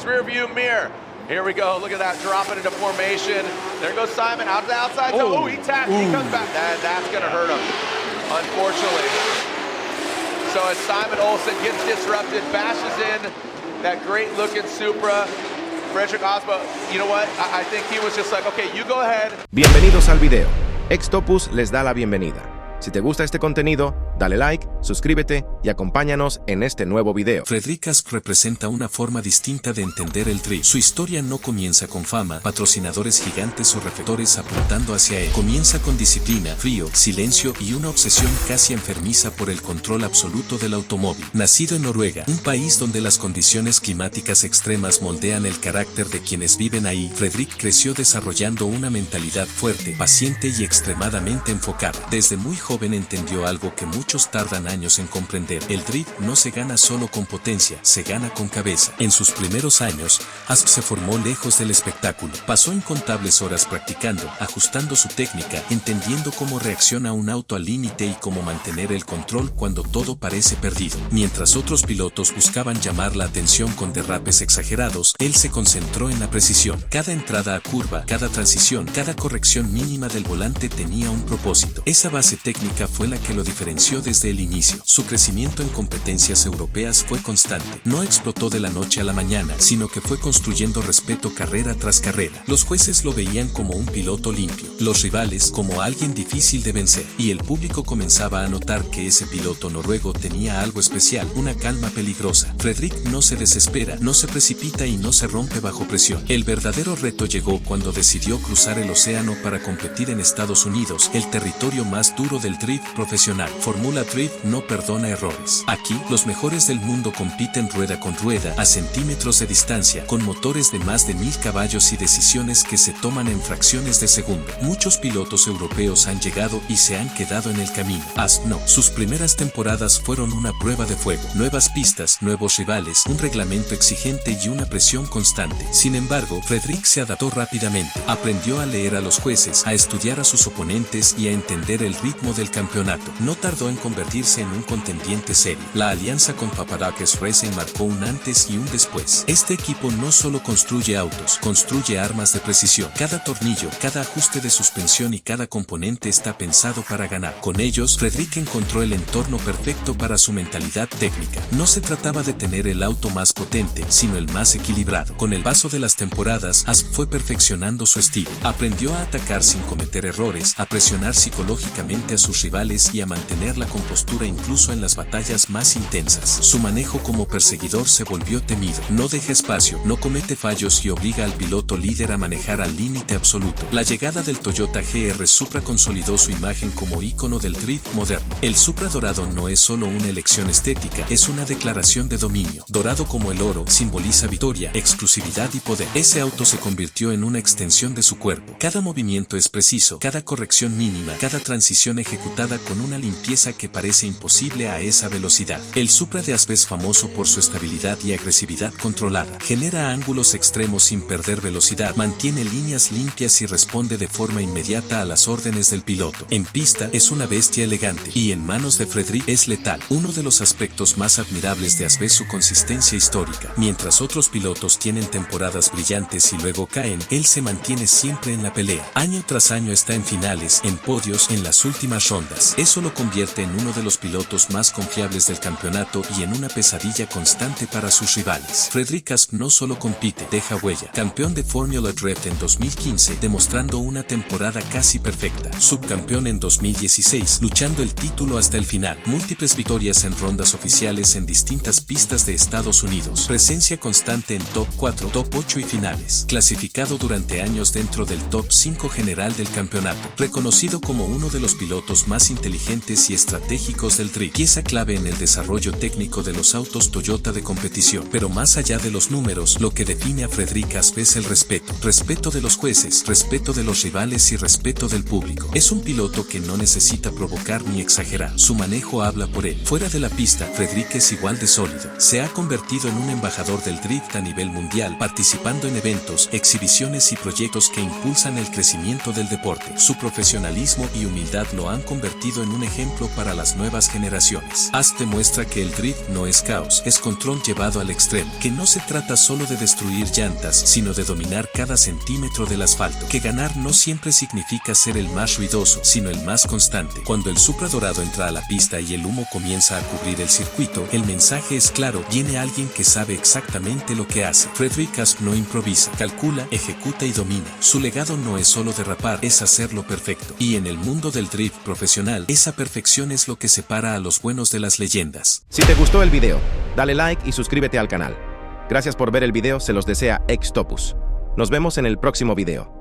rear view mirror. Here we go, look at that, dropping into formation. There goes Simon, out to the outside. Oh, he taps, he comes back. That's gonna hurt him, unfortunately. So as Simon Olsen gets disrupted, bashes in that great looking Supra, Fredric Aasbo, you know what? I think he was just like, okay, you go ahead. Bienvenidos al video. XTOPUS les da la bienvenida. Si te gusta este contenido, dale like, suscríbete y acompáñanos en este nuevo video. Fredric representa una forma distinta de entender el drift. Su historia no comienza con fama, patrocinadores gigantes o reflectores apuntando hacia él. Comienza con disciplina, frío, silencio y una obsesión casi enfermiza por el control absoluto del automóvil. Nacido en Noruega, un país donde las condiciones climáticas extremas moldean el carácter de quienes viven ahí, Fredric creció desarrollando una mentalidad fuerte, paciente y extremadamente enfocada. Desde muy joven entendió algo que muchos tardan años en comprender. El drift no se gana solo con potencia, se gana con cabeza. En sus primeros años, Aasbo se formó lejos del espectáculo. Pasó incontables horas practicando, ajustando su técnica, entendiendo cómo reacciona un auto al límite y cómo mantener el control cuando todo parece perdido. Mientras otros pilotos buscaban llamar la atención con derrapes exagerados, él se concentró en la precisión. Cada entrada a curva, cada transición, cada corrección mínima del volante tenía un propósito. Esa base técnica fue la que lo diferenció desde el inicio. Su crecimiento en competencias europeas fue constante. No explotó de la noche a la mañana, sino que fue construyendo respeto carrera tras carrera. Los jueces lo veían como un piloto limpio, los rivales como alguien difícil de vencer, y el público comenzaba a notar que ese piloto noruego tenía algo especial, una calma peligrosa. Fredric no se desespera, no se precipita y no se rompe bajo presión. El verdadero reto llegó cuando decidió cruzar el océano para competir en Estados Unidos, el territorio más duro del drift profesional. Fórmula Drift no perdona errores. Aquí, los mejores del mundo compiten rueda con rueda, a centímetros de distancia, con motores de más de 1000 caballos y decisiones que se toman en fracciones de segundo. Muchos pilotos europeos han llegado y se han quedado en el camino. Aasbo no. Sus primeras temporadas fueron una prueba de fuego. Nuevas pistas, nuevos rivales, un reglamento exigente y una presión constante. Sin embargo, Fredric se adaptó rápidamente. Aprendió a leer a los jueces, a estudiar a sus oponentes y a entender el ritmo del campeonato. No tardó en convertirse en un contendiente serio. La alianza con Paparaques Racing marcó un antes y un después. Este equipo no solo construye autos, construye armas de precisión. Cada tornillo, cada ajuste de suspensión y cada componente está pensado para ganar. Con ellos, Fredric encontró el entorno perfecto para su mentalidad técnica. No se trataba de tener el auto más potente, sino el más equilibrado. Con el paso de las temporadas, Aasbo fue perfeccionando su estilo. Aprendió a atacar sin cometer errores, a presionar psicológicamente a sus rivales y a mantener la compostura incluso en las batallas más intensas. Su manejo como perseguidor se volvió temido. No deja espacio, no comete fallos y obliga al piloto líder a manejar al límite absoluto. La llegada del Toyota GR Supra consolidó su imagen como ícono del drift moderno. El Supra dorado no es solo una elección estética, es una declaración de dominio. Dorado como el oro, simboliza victoria, exclusividad y poder. Ese auto se convirtió en una extensión de su cuerpo. Cada movimiento es preciso, cada corrección mínima, cada transición ejecutada con una limpieza que parece imposible a esa velocidad. El Supra de Aasbo es famoso por su estabilidad y agresividad controlada. Genera ángulos extremos sin perder velocidad, mantiene líneas limpias y responde de forma inmediata a las órdenes del piloto. En pista es una bestia elegante y en manos de Fredric es letal. Uno de los aspectos más admirables de Aasbo es su consistencia histórica. Mientras otros pilotos tienen temporadas brillantes y luego caen, él se mantiene siempre en la pelea. Año tras año está en finales, en podios, en las últimas rondas. Eso lo convierte en uno de los pilotos más confiables del campeonato y en una pesadilla constante para sus rivales. Fredric Aasbo no solo compite, deja huella. Campeón de Formula Drift en 2015, demostrando una temporada casi perfecta. Subcampeón en 2016, luchando el título hasta el final. Múltiples victorias en rondas oficiales en distintas pistas de Estados Unidos. Presencia constante en top 4, top 8 y finales. Clasificado durante años dentro del top 5 general del campeonato. Reconocido como uno de los pilotos más inteligentes y estratégicos del drift. Pieza clave en el desarrollo técnico de los autos Toyota de competición. Pero más allá de los números, lo que define a Fredric Aasbo es el respeto. Respeto de los jueces, respeto de los rivales y respeto del público. Es un piloto que no necesita provocar ni exagerar. Su manejo habla por él. Fuera de la pista, Fredric es igual de sólido. Se ha convertido en un embajador del drift a nivel mundial, participando en eventos, exhibiciones y proyectos que impulsan el crecimiento del deporte. Su profesionalismo y humildad lo han convertido en un ejemplo para las nuevas generaciones. Aasbo demuestra que el drift no es caos, es control llevado al extremo, que no se trata solo de destruir llantas, sino de dominar cada centímetro del asfalto, que ganar no siempre significa ser el más ruidoso, sino el más constante. Cuando el Supra dorado entra a la pista y el humo comienza a cubrir el circuito, el mensaje es claro: viene alguien que sabe exactamente lo que hace. Fredric no improvisa, calcula, ejecuta y domina. Su legado no es solo derrapar, es hacerlo perfecto. Y en el mundo del drift profesional, esa perfección es lo que separa a los buenos de las leyendas. Si te gustó el video, dale like y suscríbete al canal. Gracias por ver el video, se los desea XTOPUS. Nos vemos en el próximo video.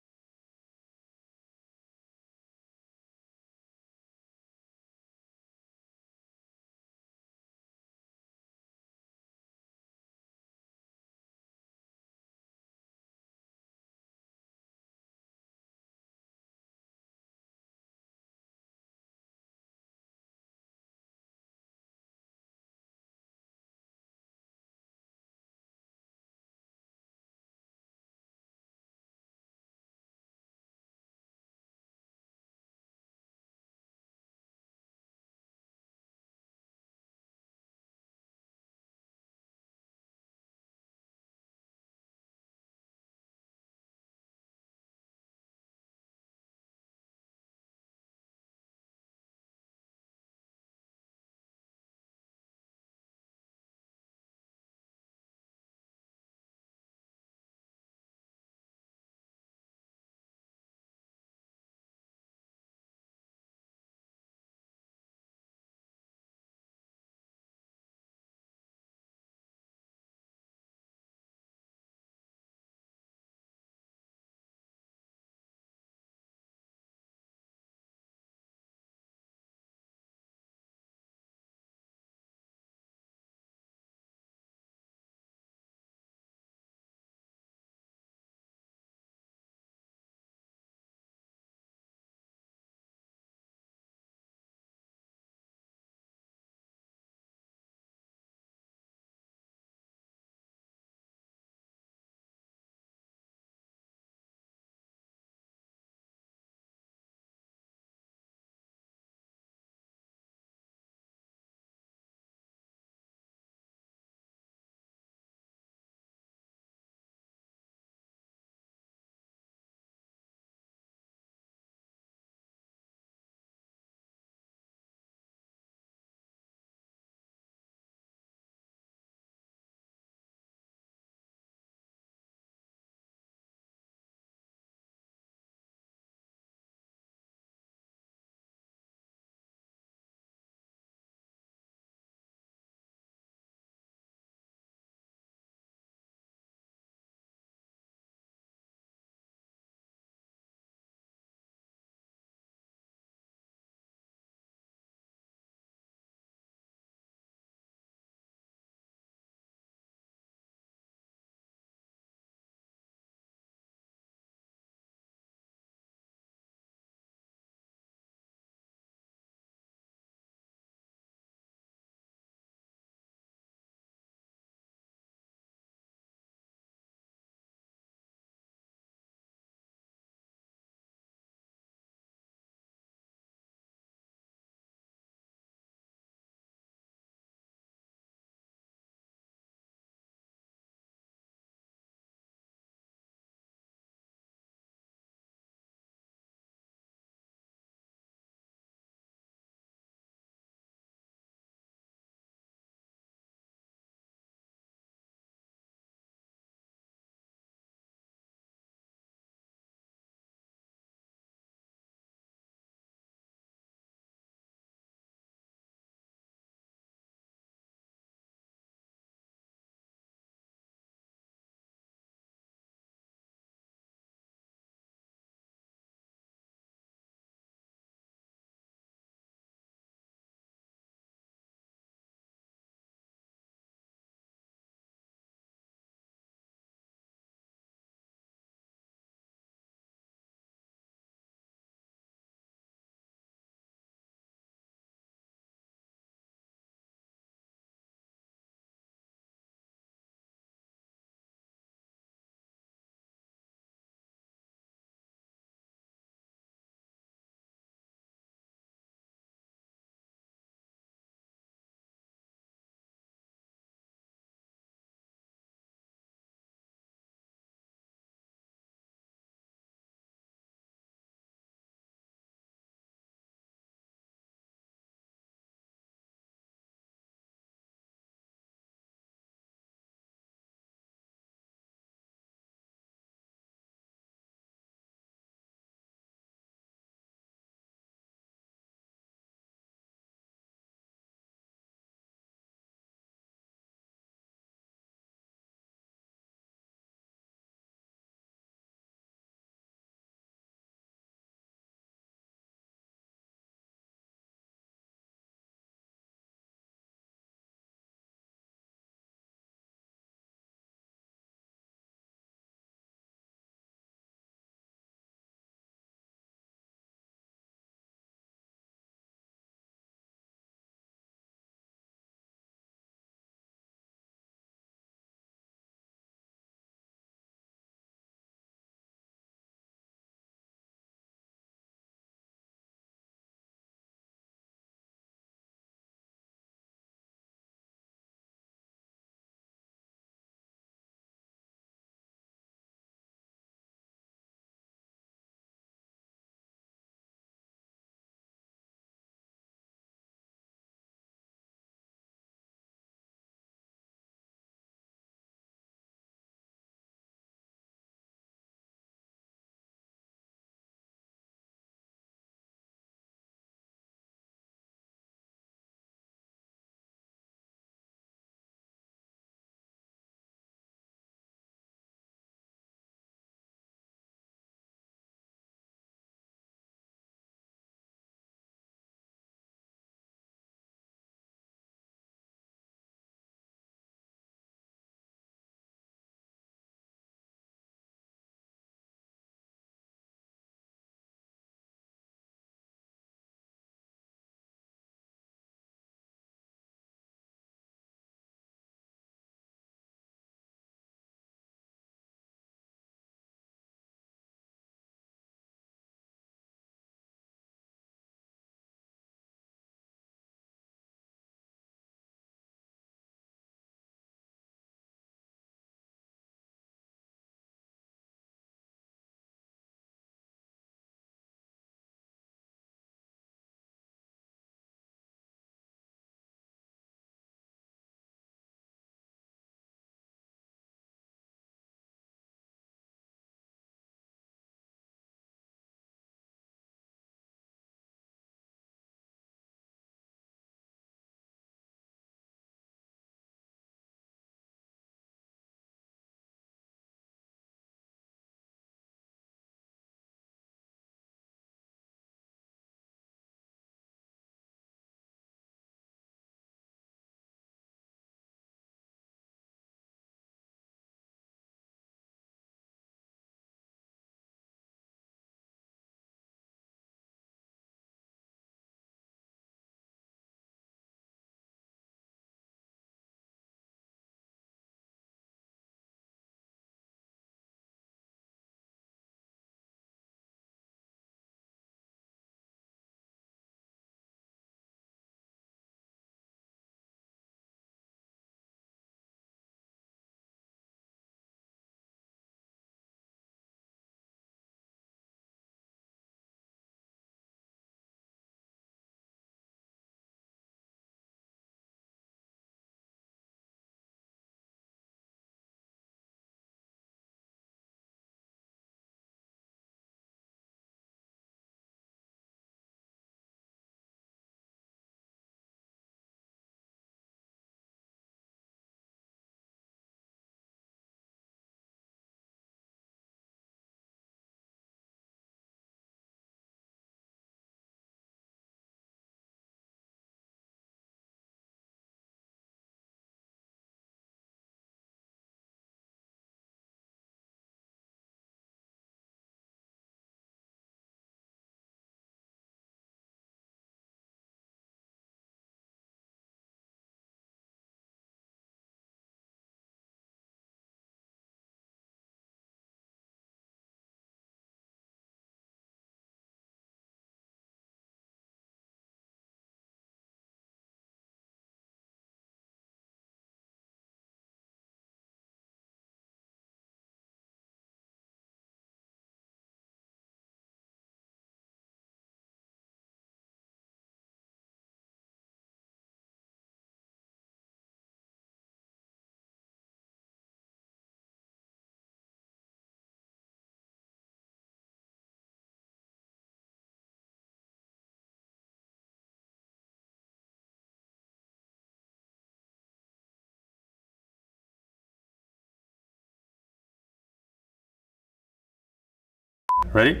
Ready?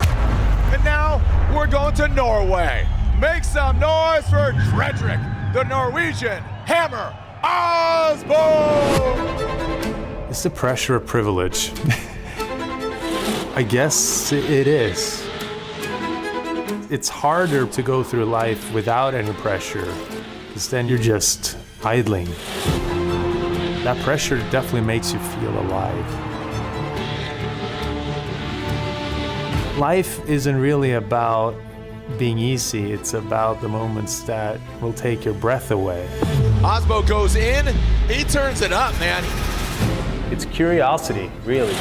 And now we're going to Norway. Make some noise for Fredric, the Norwegian hammer Aasbo! Is the pressure a privilege? I guess it is. It's harder to go through life without any pressure, because then you're just idling. That pressure definitely makes you feel alive. Life isn't really about being easy, it's about the moments that will take your breath away. Aasbo goes in, he turns it up, man. It's curiosity, really.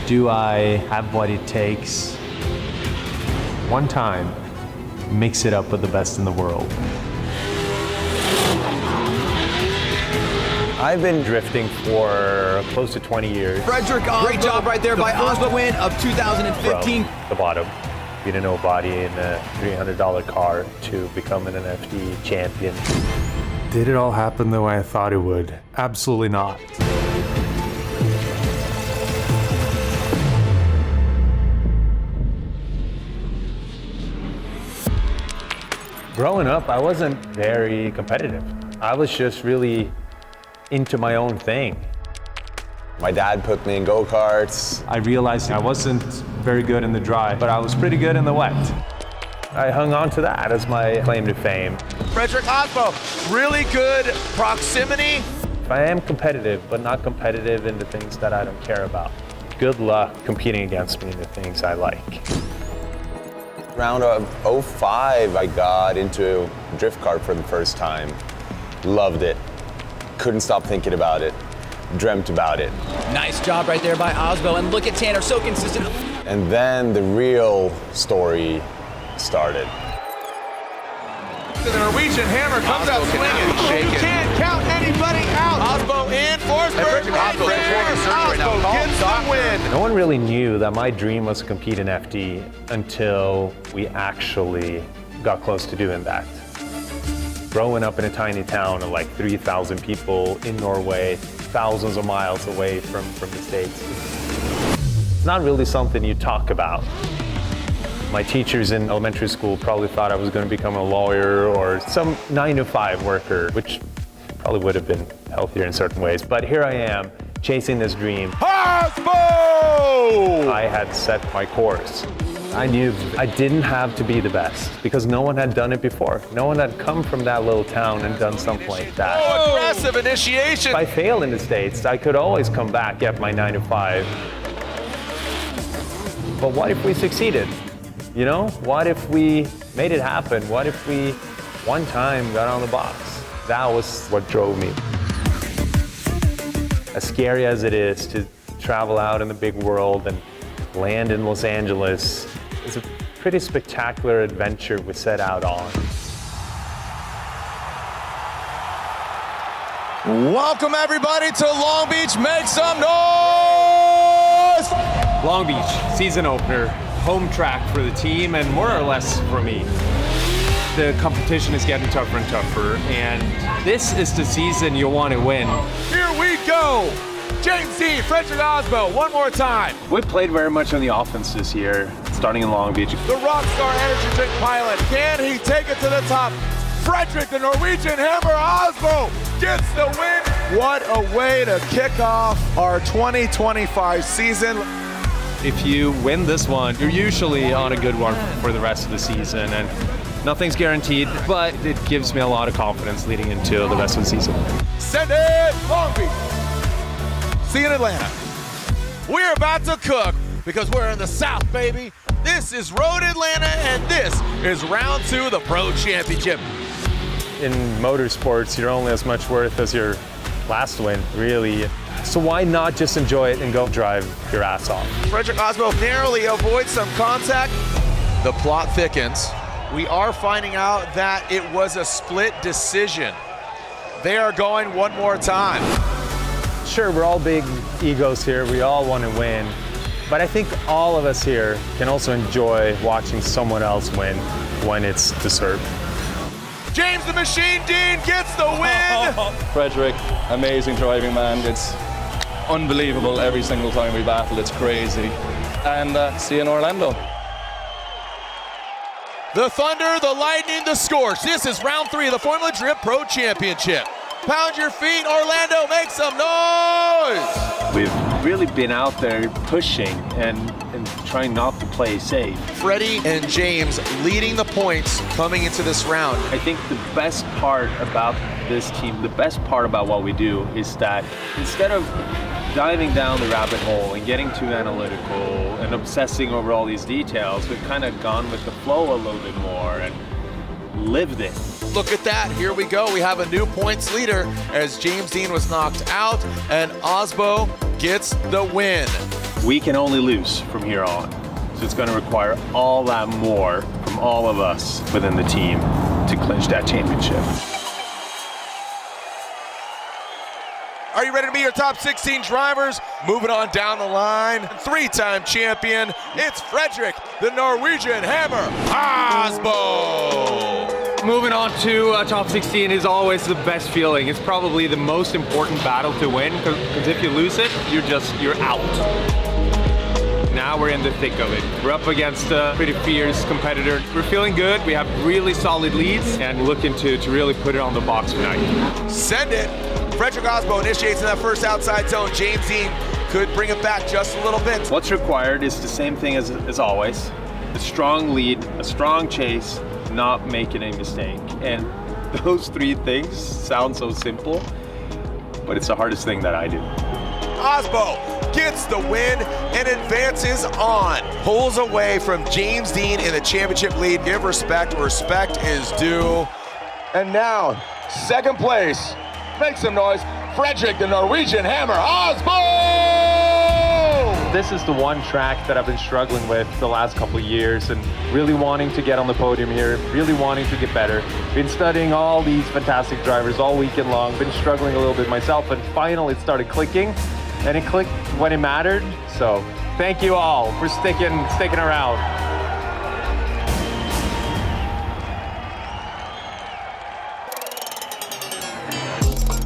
Do I have what it takes? One time, mix it up with the best in the world. I've been drifting for close to 20 years. Fredric, great job right there by Aasbo win of 2015. From the bottom, being a nobody in a $300 car to becoming an NFT champion. Did it all happen the way I thought it would? Absolutely not. Growing up, I wasn't very competitive. I was just really into my own thing. My dad put me in go-karts. I realized I wasn't very good in the dry, but I was pretty good in the wet. I hung on to that as my claim to fame. Fredric Aasbo, really good proximity. If I am competitive, but not competitive in the things that I don't care about, good luck competing against me in the things I like. Around 05, I got into drift kart for the first time. Loved it. Couldn't stop thinking about it. Dreamt about it. Nice job right there by Aasbo, and look at Tanner, so consistent. And then the real story started. The Norwegian hammer comes out swinging. You can't count anybody out. Aasbo in, Forsberg right there. Aasbo gets the win. No one really knew that my dream was to compete in FD until we actually got close to doing that. Growing up in a tiny town of like 3,000 people in Norway, thousands of miles away from the States, it's not really something you talk about. My teachers in elementary school probably thought I was going to become a lawyer or some 9-to-5 worker, which probably would have been healthier in certain ways. But here I am, chasing this dream. Aasbo! I had set my course. I knew I didn't have to be the best because no one had done it before. No one had come from that little town and done something like that. Oh, aggressive initiation. If I failed in the States, I could always come back, get my 9-to-5. But what if we succeeded? You know, what if we made it happen? What if we, one time, got on the box? That was what drove me. As scary as it is to travel out in the big world and land in Los Angeles, it's a pretty spectacular adventure we set out on. Welcome everybody to Long Beach. Make some noise! Long Beach, season opener, home track for the team and more or less for me. The competition is getting tougher and tougher, and this is the season you'll want to win. Here we go! James D, Fredric Aasbo, one more time. We played very much on the offense this year, starting in Long Beach. The Rockstar Energy Drink pilot, can he take it to the top? Fredric, the Norwegian hammer Aasbo, gets the win. What a way to kick off our 2025 season. If you win this one, you're usually on a good one for the rest of the season, and nothing's guaranteed, but it gives me a lot of confidence leading into the rest of the season. Send it, Long Beach. See you in Atlanta. We're about to cook because we're in the South, baby. This is Road Atlanta, and this is round 2 of the Pro Championship. In motorsports, you're only as much worth as your last win, really. So why not just enjoy it and go drive your ass off? Fredric Aasbo narrowly avoids some contact. The plot thickens. We are finding out that it was a split decision. They are going one more time. Sure, we're all big egos here. We all want to win. But I think all of us here can also enjoy watching someone else win when it's deserved. James the Machine Dean gets the win! Fredric, amazing driving, man. It's unbelievable every single time we battle. It's crazy. and see you in Orlando. The Thunder, the Lightning, the Scorch. This is round 3 of the Formula Drift Pro Championship. Pound your feet, Orlando, make some noise! We've really been out there pushing and trying not to play safe. Freddie and James leading the points coming into this round. I think the best part about this team, the best part about what we do is that instead of diving down the rabbit hole and getting too analytical and obsessing over all these details, we've kind of gone with the flow a little bit more and lived it. Look at that, here we go. We have a new points leader as James Dean was knocked out and Aasbo gets the win. We can only lose from here on. So it's going to require all that more from all of us within the team to clinch that championship. Are you ready to be your top 16 drivers? Moving on down the line, 3-time champion, it's Fredric, the Norwegian Hammer, Aasbo. Moving on to top 16 is always the best feeling. It's probably the most important battle to win, because if you lose it, you're out. Now we're in the thick of it. We're up against a pretty fierce competitor. We're feeling good. We have really solid leads and looking to really put it on the box tonight. Send it. Fredric Aasbo initiates in that first outside zone. James Dean could bring it back just a little bit. What's required is the same thing as always. A strong lead, a strong chase, not making a mistake. And those 3 things sound so simple, but it's the hardest thing that I do. Aasbo gets the win and advances on. Pulls away from James Dean in the championship lead. Give respect where respect is due. And now, second place. Make some noise. Fredric, the Norwegian Hammer, Aasbo! This is the one track that I've been struggling with the last couple of years and really wanting to get on the podium here, really wanting to get better. Been studying all these fantastic drivers all weekend long, been struggling a little bit myself, and finally it started clicking, and it clicked when it mattered. So thank you all for sticking around.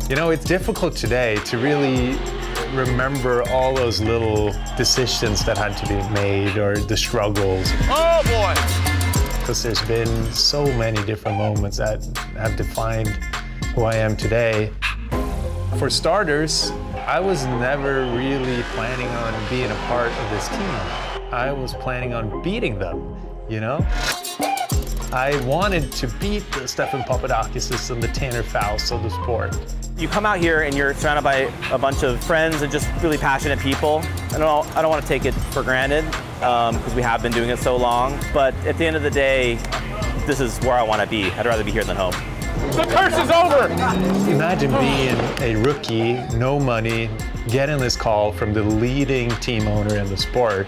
You know, it's difficult today to really remember all those little decisions that had to be made or the struggles. Oh boy! Because there's been so many different moments that have defined who I am today. For starters, I was never really planning on being a part of this team. I was planning on beating them, you know? I wanted to beat the Stefan Papadokises and the Tanner Fausts of the sport. You come out here and you're surrounded by a bunch of friends and just really passionate people. I don't want to take it for granted because we have been doing it so long. But at the end of the day, this is where I want to be. I'd rather be here than home. The curse is over! Imagine being a rookie, no money, getting this call from the leading team owner in the sport,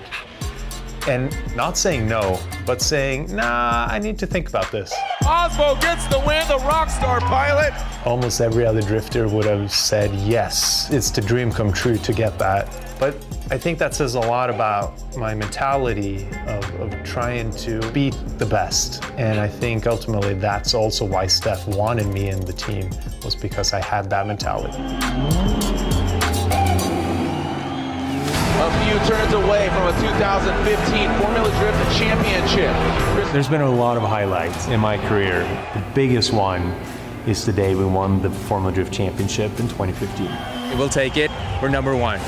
and not saying no, but saying, nah, I need to think about this. Aasbo gets the win, the rockstar pilot. Almost every other drifter would have said yes. It's the dream come true to get that. But I think that says a lot about my mentality of trying to beat the best. And I think ultimately that's also why Steph wanted me in the team, was because I had that mentality. A few turns away from a 2015 Formula Drift Championship. There's been a lot of highlights in my career. The biggest one is the day we won the Formula Drift Championship in 2015. We'll take it. We're number 1.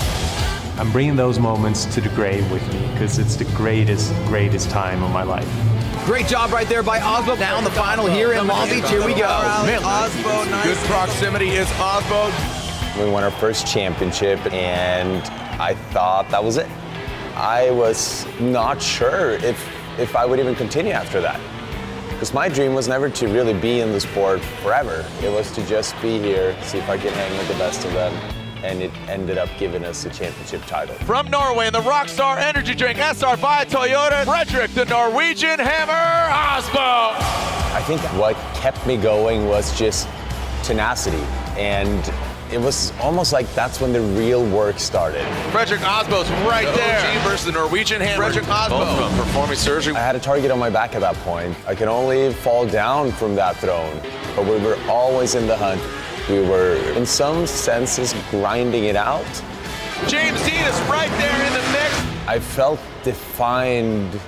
I'm bringing those moments to the grave with me because it's the greatest time of my life. Great job right there by Aasbo. Now in the final here in Long Beach. Here we go. Aasbo, nice. Good proximity is Aasbo. We won our first championship, and I thought that was it. I was not sure if I would even continue after that. Because my dream was never to really be in the sport forever. It was to just be here, see if I could hang with the best of them. And it ended up giving us the championship title. From Norway, in the Rockstar Energy Drink SR by Toyota, Fredric, the Norwegian Hammer, Aasbo. I think what kept me going was just tenacity. And it was almost like that's when the real work started. Fredric Aasbo's right there. OG versus the Norwegian Hammer. Fredric Aasbo performing surgery. I had a target on my back at that point. I could only fall down from that throne, but we were always in the hunt. We were, in some senses, grinding it out. James Dean is right there in the mix. I felt defined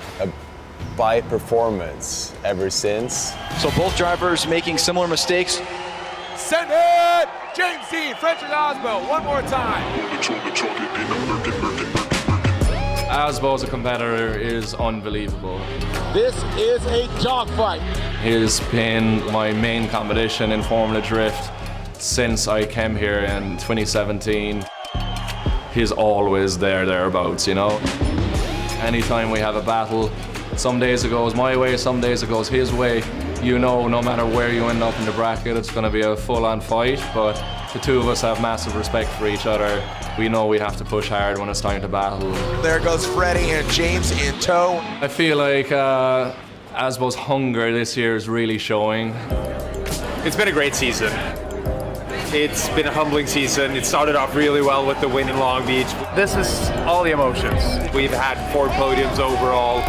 by performance ever since. So both drivers making similar mistakes. Send it! James D, Fredric Aasbo, one more time. Aasbo as a competitor is unbelievable. This is a dogfight. He's been my main competition in Formula Drift since I came here in 2017. He's always thereabouts, you know. Anytime we have a battle, some days it goes my way, some days it goes his way. You know, no matter where you end up in the bracket, it's going to be a full-on fight, but the two of us have massive respect for each other. We know we have to push hard when it's time to battle. There goes Freddie and James in tow. I feel like Aasbo's hunger this year is really showing. It's been a great season. It's been a humbling season. It started off really well with the win in Long Beach. This is all the emotions. We've had 4 podiums overall.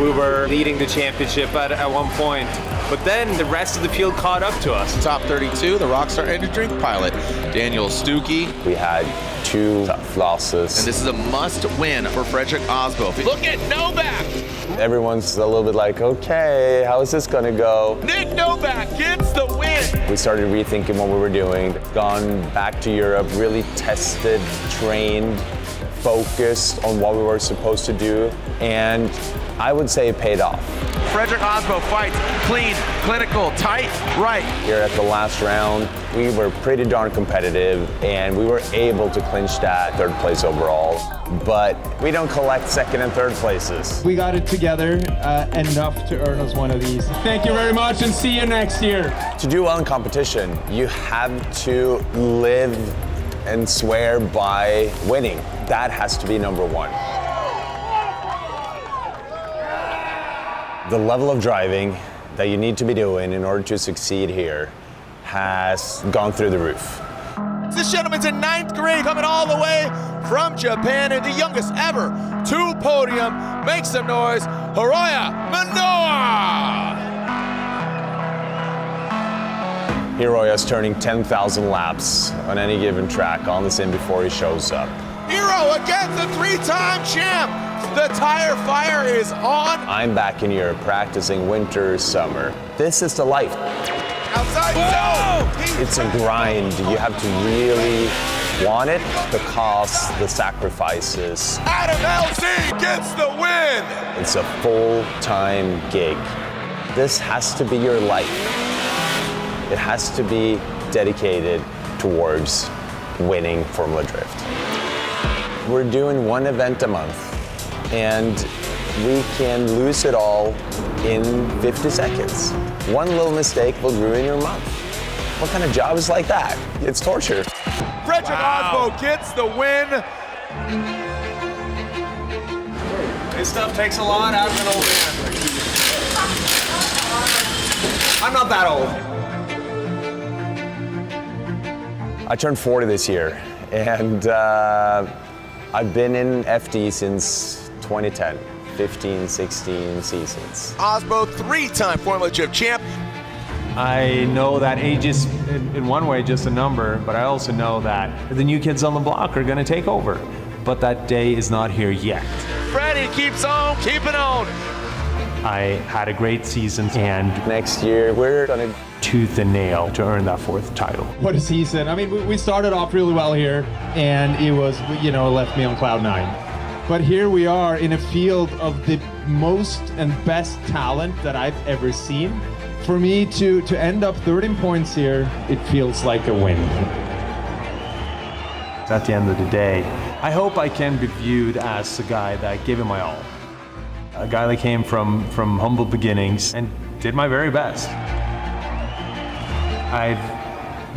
We were leading the championship at one point, but then the rest of the field caught up to us. Top 32, the Rockstar Energy Drink pilot, Daniel Stuckey. We had 2 tough losses. And this is a must-win for Fredric Aasbo. Look at Novak! Everyone's a little bit like, okay, how is this gonna go? Nick Novak gets the win! We started rethinking what we were doing, gone back to Europe, really tested, trained, focused on what we were supposed to do, and I would say it paid off. Fredric Aasbo fights clean, clinical, tight, right. Here at the last round, we were pretty darn competitive, and we were able to clinch that 3rd place overall. But we don't collect 2nd and 3rd places. We got it together enough to earn us one of these. Thank you very much, and see you next year. To do well in competition, you have to live and swear by winning. That has to be number 1. The level of driving that you need to be doing in order to succeed here has gone through the roof. This gentleman's in 9th grade, coming all the way from Japan, and the youngest ever to podium. Make some noise, Hiroya Manoa! Hiroya's turning 10,000 laps on any given track on the sim before he shows up. Hiro against the 3-time champ! The tire fire is on. I'm back in Europe practicing winter, summer. This is the life. Outside zone. It's a grind. You have to really want it, the costs, the sacrifices. Adam LZ gets the win. It's a full-time gig. This has to be your life. It has to be dedicated towards winning Formula Drift. We're doing 1 event a month, and we can lose it all in 50 seconds. 1 little mistake will ruin your month. What kind of job is like that? It's torture. Fredric Aasbo gets the win. This stuff takes a lot out of an old man. I'm not that old. I turned 40 this year, and I've been in FD since 2010, 15, 16 seasons. Aasbo, 3-time Formula Drift champ. I know that age is, in one way, just a number, but I also know that the new kids on the block are going to take over. But that day is not here yet. Freddie keeps on keeping on. I had a great season, and next year we're going to tooth and nail to earn that 4th title. What a season. I mean, we started off really well here, and it was, you know, left me on cloud 9. But here we are in a field of the most and best talent that I've ever seen. For me to end up 13 points here, it feels like a win. At the end of the day, I hope I can be viewed as a guy that gave it my all. A guy that came from humble beginnings and did my very best. I've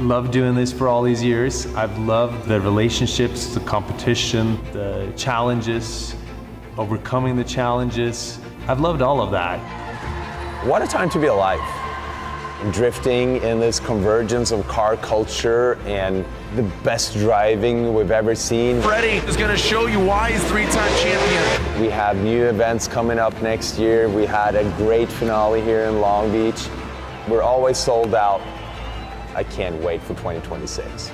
loved doing this for all these years. I've loved the relationships, the competition, the challenges, overcoming the challenges. I've loved all of that. What a time to be alive. Drifting in this convergence of car culture and the best driving we've ever seen. Freddie is going to show you why he's 3-time champion. We have new events coming up next year. We had a great finale here in Long Beach. We're always sold out. I can't wait for 2026.